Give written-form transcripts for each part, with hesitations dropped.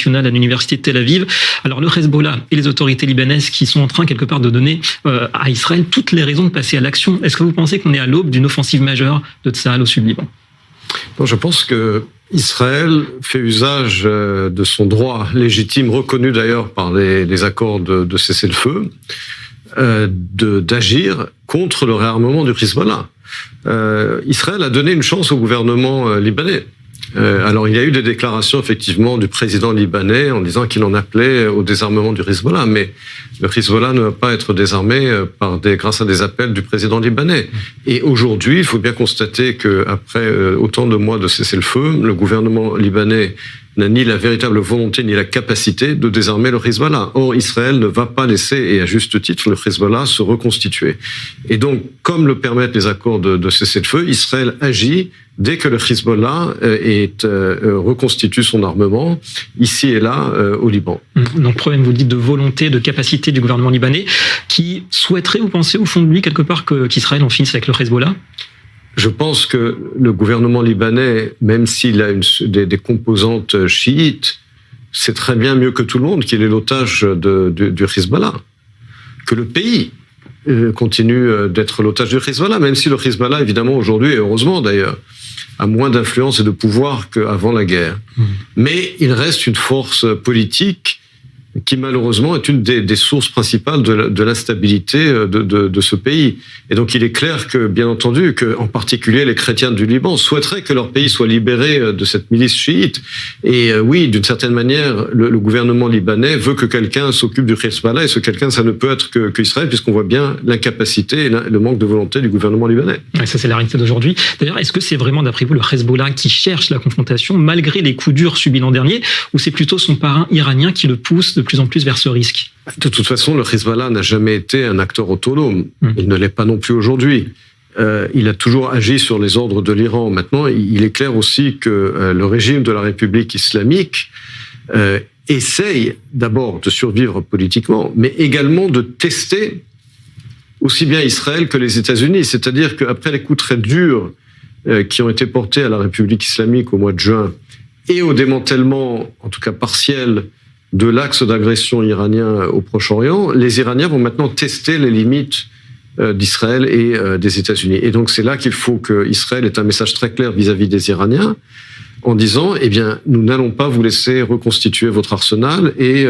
internationale à l'université de Tel Aviv. Alors le Hezbollah et les autorités libanaises qui sont en train quelque part de donner à Israël toutes les raisons de passer à l'action. Est-ce que vous pensez qu'on est à l'aube d'une offensive majeure de Tsahal au sud-Liban? Non, je pense que Israël fait usage de son droit légitime, reconnu d'ailleurs par les accords de cessez-le-feu, d'agir contre le réarmement du Hezbollah. Israël a donné une chance au gouvernement libanais. Alors, il y a eu des déclarations, effectivement, du président libanais en disant qu'il en appelait au désarmement du Hezbollah. Mais le Hezbollah ne va pas être désarmé grâce à des appels du président libanais. Et aujourd'hui, il faut bien constater qu'après autant de mois de cessez-le-feu, le gouvernement libanais n'a ni la véritable volonté ni la capacité de désarmer le Hezbollah. Or, Israël ne va pas laisser, et à juste titre, le Hezbollah se reconstituer. Et donc, comme le permettent les accords de cessez-le-feu, Israël agit dès que le Hezbollah reconstitue son armement, ici et là, au Liban. Donc, problème, vous le dites, de volonté, de capacité du gouvernement libanais, qui souhaiterait, vous pensez, au fond de lui, quelque part, qu'Israël en finisse avec le Hezbollah? Je pense que le gouvernement libanais, même s'il a des composantes chiites, sait très bien mieux que tout le monde qu'il est l'otage du Hezbollah. Que le pays continue d'être l'otage du Hezbollah, même si le Hezbollah, évidemment, aujourd'hui, et heureusement d'ailleurs, a moins d'influence et de pouvoir qu'avant la guerre. Mais il reste une force politique qui malheureusement est une des sources principales de l'instabilité de ce pays. Et donc il est clair que, bien entendu, que en particulier les chrétiens du Liban souhaiteraient que leur pays soit libéré de cette milice chiite. Et oui, d'une certaine manière, le gouvernement libanais veut que quelqu'un s'occupe du Hezbollah, et ce quelqu'un, ça ne peut être qu'Israël, puisqu'on voit bien l'incapacité et le manque de volonté du gouvernement libanais. Ouais, ça c'est la réalité d'aujourd'hui. D'ailleurs, est-ce que c'est vraiment, d'après vous, le Hezbollah qui cherche la confrontation, malgré les coups durs subis l'an dernier, ou c'est plutôt son parrain iranien qui le pousse de plus en plus vers ce risque? De toute façon, le Hezbollah n'a jamais été un acteur autonome. Il ne l'est pas non plus aujourd'hui. Il a toujours agi sur les ordres de l'Iran. Maintenant, il est clair aussi que le régime de la République islamique essaye d'abord de survivre politiquement, mais également de tester aussi bien Israël que les États-Unis. C'est-à-dire qu'après les coups très durs qui ont été portés à la République islamique au mois de juin et au démantèlement, en tout cas partiel, de l'axe d'agression iranien au Proche-Orient, les Iraniens vont maintenant tester les limites d'Israël et des États-Unis. Et donc c'est là qu'il faut qu'Israël ait un message très clair vis-à-vis des Iraniens, en disant, eh bien, nous n'allons pas vous laisser reconstituer votre arsenal et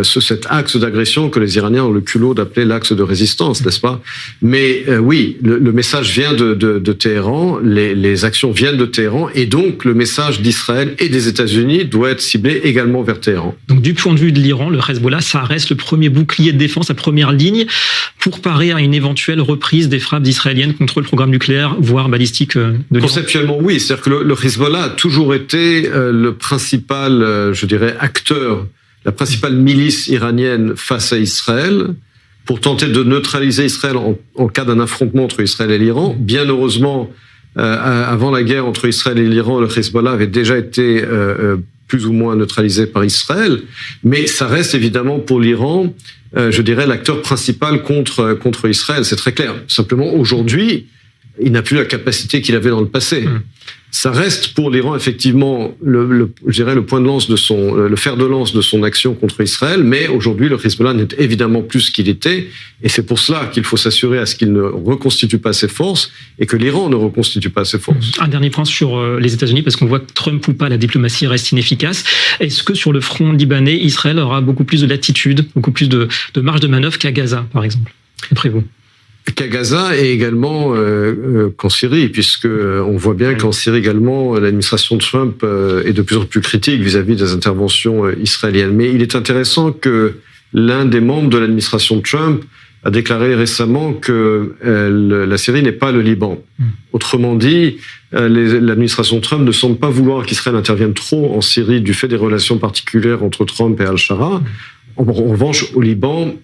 cet axe d'agression que les Iraniens ont le culot d'appeler l'axe de résistance, n'est-ce pas? Mais oui, le message vient de Téhéran, les actions viennent de Téhéran, et donc le message d'Israël et des États-Unis doit être ciblé également vers Téhéran. Donc du point de vue de l'Iran, le Hezbollah, ça reste le premier bouclier de défense, la première ligne pour parer à une éventuelle reprise des frappes israéliennes contre le programme nucléaire, voire balistique de l'Iran. Conceptuellement, oui. C'est-à-dire que le Hezbollah a toujours été le principal, je dirais, acteur, la principale milice iranienne face à Israël, pour tenter de neutraliser Israël en cas d'un affrontement entre Israël et l'Iran. Bien heureusement, avant la guerre entre Israël et l'Iran, le Hezbollah avait déjà été plus ou moins neutralisé par Israël, mais ça reste évidemment pour l'Iran, je dirais, l'acteur principal contre Israël. C'est très clair. Simplement, aujourd'hui, il n'a plus la capacité qu'il avait dans le passé. Ça reste pour l'Iran effectivement je dirais le point de lance le fer de lance de son action contre Israël, mais aujourd'hui le Hezbollah n'est évidemment plus ce qu'il était, et c'est pour cela qu'il faut s'assurer à ce qu'il ne reconstitue pas ses forces et que l'Iran ne reconstitue pas ses forces. Un dernier point sur les États-Unis, parce qu'on voit que Trump ou pas, la diplomatie reste inefficace. Est-ce que sur le front libanais, Israël aura beaucoup plus de latitude, beaucoup plus de marge de manœuvre qu'à Gaza, par exemple, d'après vous? Qu'à Gaza et également qu'en Syrie, puisque on voit bien qu'en Syrie également, l'administration Trump est de plus en plus critique vis-à-vis des interventions israéliennes. Mais il est intéressant que l'un des membres de l'administration Trump a déclaré récemment que la Syrie n'est pas le Liban. Autrement dit, l'administration Trump ne semble pas vouloir qu'Israël intervienne trop en Syrie du fait des relations particulières entre Trump et Al-Shara. En revanche, au Liban,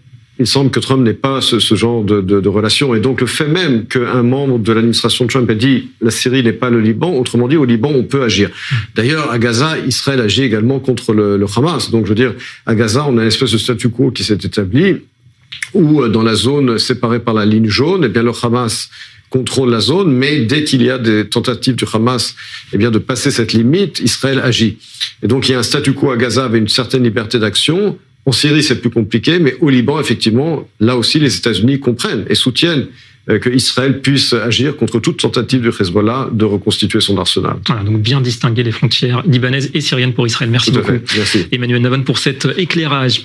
il semble que Trump n'ait pas ce genre de relation. Et donc le fait même qu'un membre de l'administration Trump ait dit « la Syrie n'est pas le Liban », autrement dit, au Liban, on peut agir. D'ailleurs, à Gaza, Israël agit également contre le Hamas. Donc je veux dire, à Gaza, on a une espèce de statu quo qui s'est établi, où dans la zone séparée par la ligne jaune, eh bien le Hamas contrôle la zone, mais dès qu'il y a des tentatives du Hamas de passer cette limite, Israël agit. Et donc il y a un statu quo à Gaza avec une certaine liberté d'action. En Syrie, c'est plus compliqué, mais au Liban, effectivement, là aussi, les États-Unis comprennent et soutiennent que Israël puisse agir contre toute tentative du Hezbollah de reconstituer son arsenal. Voilà, donc bien distinguer les frontières libanaises et syriennes pour Israël. Merci beaucoup, Merci. Emmanuel Navon, pour cet éclairage.